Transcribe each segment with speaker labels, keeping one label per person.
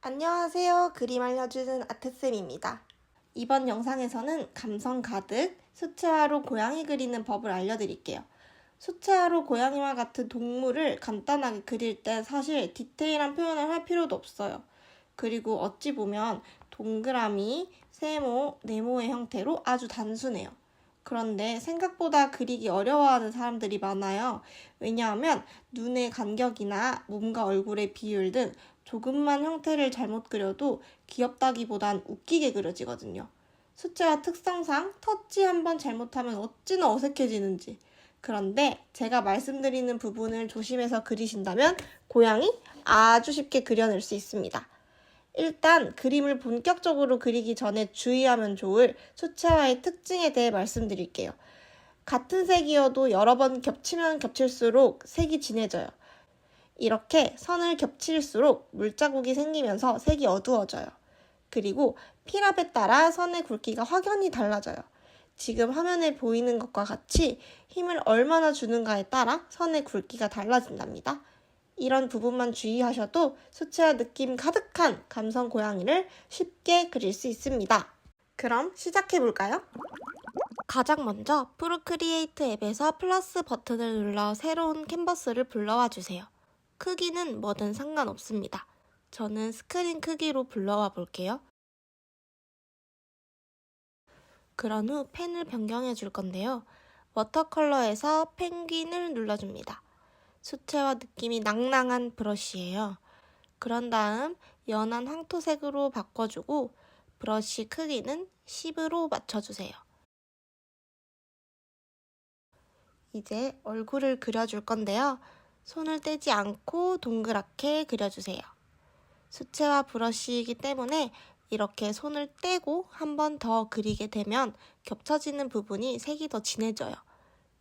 Speaker 1: 안녕하세요. 그림 알려주는 아트쌤입니다. 이번 영상에서는 감성 가득 수채화로 고양이 그리는 법을 알려드릴게요. 수채화로 고양이와 같은 동물을 간단하게 그릴 때 사실 디테일한 표현을 할 필요도 없어요. 그리고 어찌 보면 동그라미, 세모, 네모의 형태로 아주 단순해요. 그런데 생각보다 그리기 어려워하는 사람들이 많아요. 왜냐하면 눈의 간격이나 몸과 얼굴의 비율 등 조금만 형태를 잘못 그려도 귀엽다기보단 웃기게 그려지거든요. 수채화 특성상 터치 한번 잘못하면 어찌나 어색해지는지. 그런데 제가 말씀드리는 부분을 조심해서 그리신다면 고양이 아주 쉽게 그려낼 수 있습니다. 일단 그림을 본격적으로 그리기 전에 주의하면 좋을 수채화의 특징에 대해 말씀드릴게요. 같은 색이어도 여러 번 겹치면 겹칠수록 색이 진해져요. 이렇게 선을 겹칠수록 물자국이 생기면서 색이 어두워져요. 그리고 필압에 따라 선의 굵기가 확연히 달라져요. 지금 화면에 보이는 것과 같이 힘을 얼마나 주는가에 따라 선의 굵기가 달라진답니다. 이런 부분만 주의하셔도 수채화 느낌 가득한 감성 고양이를 쉽게 그릴 수 있습니다. 그럼 시작해볼까요? 가장 먼저 프로크리에이트 앱에서 플러스 버튼을 눌러 새로운 캔버스를 불러와 주세요. 크기는 뭐든 상관없습니다. 저는 스크린 크기로 불러와 볼게요. 그런 후 펜을 변경해 줄 건데요. 워터컬러에서 펭귄을 눌러줍니다. 수채화 느낌이 낭낭한 브러쉬예요. 그런 다음 연한 황토색으로 바꿔주고 브러쉬 크기는 10으로 맞춰주세요. 이제 얼굴을 그려줄 건데요. 손을 떼지 않고 동그랗게 그려주세요. 수채화 브러쉬이기 때문에 이렇게 손을 떼고 한 번 더 그리게 되면 겹쳐지는 부분이 색이 더 진해져요.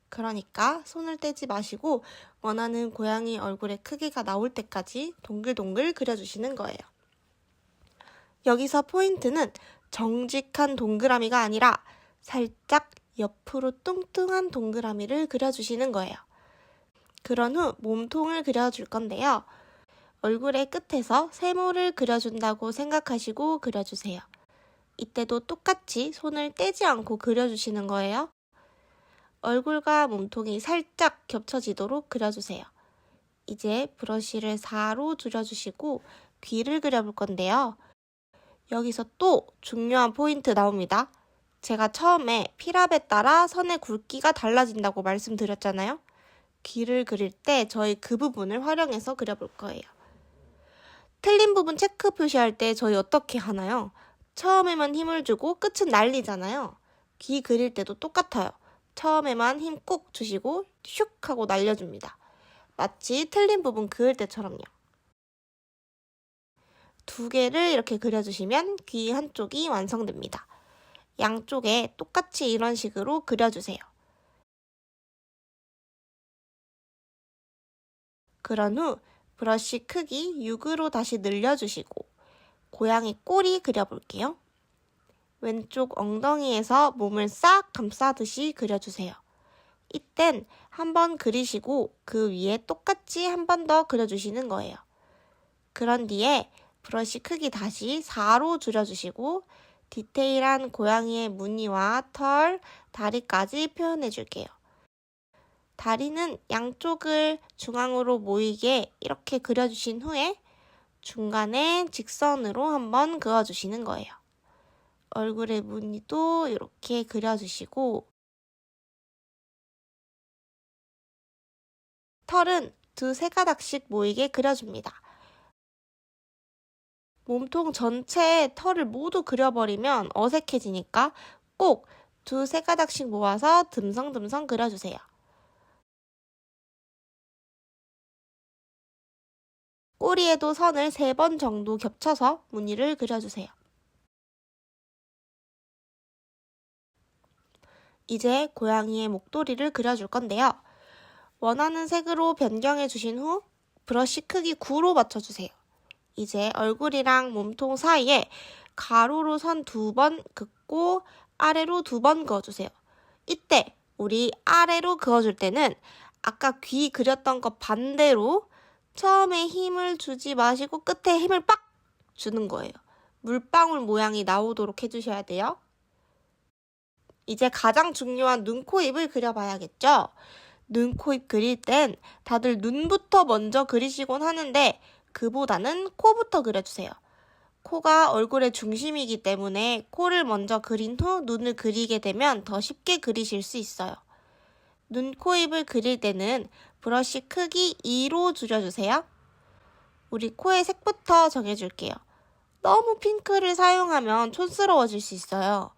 Speaker 1: 그러니까 손을 떼지 마시고 원하는 고양이 얼굴의 크기가 나올 때까지 동글동글 그려주시는 거예요. 여기서 포인트는 정직한 동그라미가 아니라 살짝 옆으로 뚱뚱한 동그라미를 그려주시는 거예요. 그런 후 몸통을 그려줄 건데요. 얼굴의 끝에서 세모를 그려준다고 생각하시고 그려주세요. 이때도 똑같이 손을 떼지 않고 그려주시는 거예요. 얼굴과 몸통이 살짝 겹쳐지도록 그려주세요. 이제 브러쉬를 4로 줄여주시고 귀를 그려볼 건데요. 여기서 또 중요한 포인트 나옵니다. 제가 처음에 필압에 따라 선의 굵기가 달라진다고 말씀드렸잖아요. 귀를 그릴 때 저희 그 부분을 활용해서 그려볼 거예요. 틀린 부분 체크 표시할 때 저희 어떻게 하나요? 처음에만 힘을 주고 끝은 날리잖아요. 귀 그릴 때도 똑같아요. 처음에만 힘 꾹 주시고 슉 하고 날려줍니다. 마치 틀린 부분 그을 때처럼요. 두 개를 이렇게 그려주시면 귀 한쪽이 완성됩니다. 양쪽에 똑같이 이런 식으로 그려주세요. 그런 후 브러쉬 크기 6으로 다시 늘려주시고 고양이 꼬리 그려볼게요. 왼쪽 엉덩이에서 몸을 싹 감싸듯이 그려주세요. 이땐 한 번 그리시고 그 위에 똑같이 한 번 더 그려주시는 거예요. 그런 뒤에 브러쉬 크기 다시 4로 줄여주시고 디테일한 고양이의 무늬와 털, 다리까지 표현해줄게요. 다리는 양쪽을 중앙으로 모이게 이렇게 그려주신 후에 중간에 직선으로 한번 그어주시는 거예요. 얼굴의 무늬도 이렇게 그려주시고 털은 두세 가닥씩 모이게 그려줍니다. 몸통 전체에 털을 모두 그려버리면 어색해지니까 꼭 두세 가닥씩 모아서 듬성듬성 그려주세요. 꼬리에도 선을 3번 정도 겹쳐서 무늬를 그려주세요. 이제 고양이의 목도리를 그려줄 건데요. 원하는 색으로 변경해 주신 후 브러쉬 크기 9로 맞춰주세요. 이제 얼굴이랑 몸통 사이에 가로로 선 2번 긋고 아래로 2번 그어주세요. 이때 우리 아래로 그어줄 때는 아까 귀 그렸던 것 반대로 처음에 힘을 주지 마시고 끝에 힘을 빡 주는 거예요. 물방울 모양이 나오도록 해주셔야 돼요. 이제 가장 중요한 눈, 코, 입을 그려봐야겠죠? 눈, 코, 입 그릴 땐 다들 눈부터 먼저 그리시곤 하는데 그보다는 코부터 그려주세요. 코가 얼굴의 중심이기 때문에 코를 먼저 그린 후 눈을 그리게 되면 더 쉽게 그리실 수 있어요. 눈, 코, 입을 그릴 때는 브러쉬 크기 2로 줄여주세요. 우리 코의 색부터 정해줄게요. 너무 핑크를 사용하면 촌스러워질 수 있어요.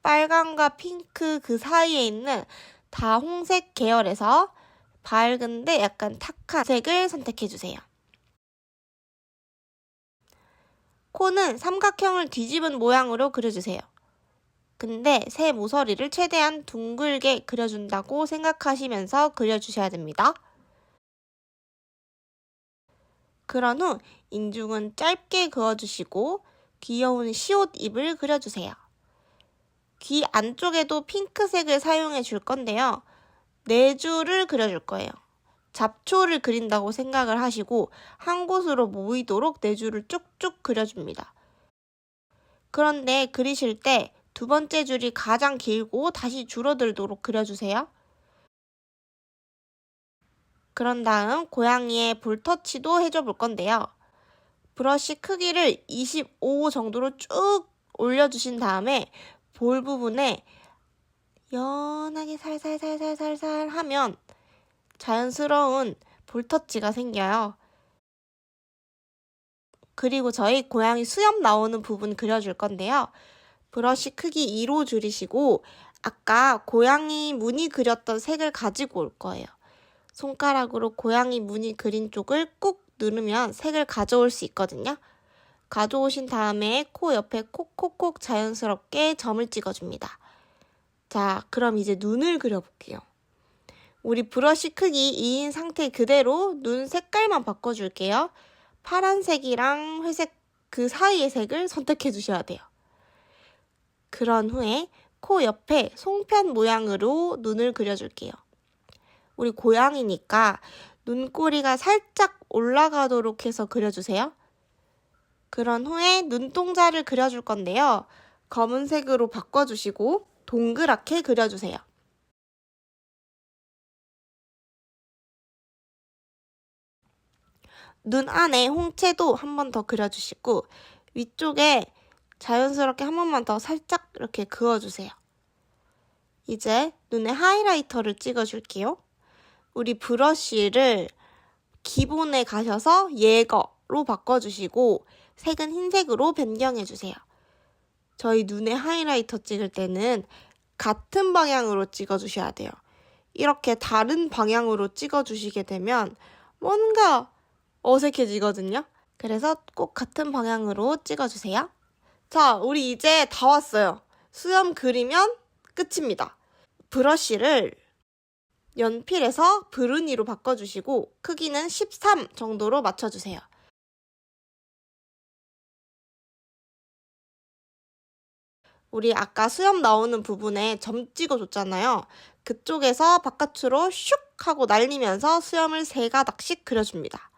Speaker 1: 빨강과 핑크 그 사이에 있는 다홍색 계열에서 밝은데 약간 탁한 색을 선택해주세요. 코는 삼각형을 뒤집은 모양으로 그려주세요. 근데 새 모서리를 최대한 둥글게 그려준다고 생각하시면서 그려주셔야 됩니다. 그런 후 인중은 짧게 그어주시고 귀여운 시옷 입을 그려주세요. 귀 안쪽에도 핑크색을 사용해 줄 건데요. 네 줄을 그려줄 거예요. 잡초를 그린다고 생각을 하시고 한 곳으로 모이도록 네 줄을 쭉쭉 그려줍니다. 그런데 그리실 때 두 번째 줄이 가장 길고 다시 줄어들도록 그려주세요. 그런 다음 고양이의 볼터치도 해줘 볼 건데요. 브러쉬 크기를 25 정도로 쭉 올려주신 다음에 볼 부분에 연하게 살살살살살살 하면 자연스러운 볼터치가 생겨요. 그리고 저희 고양이 수염 나오는 부분 그려줄 건데요. 브러쉬 크기 2로 줄이시고 아까 고양이 무늬 그렸던 색을 가지고 올 거예요. 손가락으로 고양이 무늬 그린 쪽을 꾹 누르면 색을 가져올 수 있거든요. 가져오신 다음에 코 옆에 콕콕콕 자연스럽게 점을 찍어줍니다. 자, 그럼 이제 눈을 그려볼게요. 우리 브러쉬 크기 2인 상태 그대로 눈 색깔만 바꿔줄게요. 파란색이랑 회색 그 사이의 색을 선택해 주셔야 돼요. 그런 후에 코 옆에 송편 모양으로 눈을 그려줄게요. 우리 고양이니까 눈꼬리가 살짝 올라가도록 해서 그려주세요. 그런 후에 눈동자를 그려줄 건데요. 검은색으로 바꿔주시고 동그랗게 그려주세요. 눈 안에 홍채도 한 번 더 그려주시고 위쪽에 자연스럽게 한 번만 더 살짝 이렇게 그어주세요. 이제 눈에 하이라이터를 찍어줄게요. 우리 브러쉬를 기본에 가셔서 예거로 바꿔주시고 색은 흰색으로 변경해주세요. 저희 눈에 하이라이터 찍을 때는 같은 방향으로 찍어주셔야 돼요. 이렇게 다른 방향으로 찍어주시게 되면 뭔가 어색해지거든요. 그래서 꼭 같은 방향으로 찍어주세요. 자, 우리 이제 다 왔어요. 수염 그리면 끝입니다. 브러쉬를 연필에서 브루니로 바꿔주시고 크기는 13 정도로 맞춰주세요. 우리 아까 수염 나오는 부분에 점 찍어줬잖아요. 그쪽에서 바깥으로 슉 하고 날리면서 수염을 3가닥씩 그려줍니다.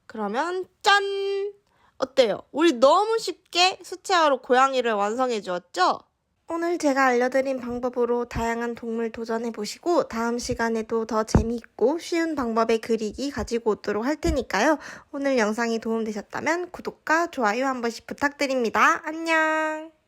Speaker 1: 그러면 짠! 어때요? 우리 너무 쉽게 수채화로 고양이를 완성해 주었죠? 오늘 제가 알려드린 방법으로 다양한 동물 도전해보시고 다음 시간에도 더 재미있고 쉬운 방법의 그리기 가지고 오도록 할 테니까요. 오늘 영상이 도움되셨다면 구독과 좋아요 한 번씩 부탁드립니다. 안녕!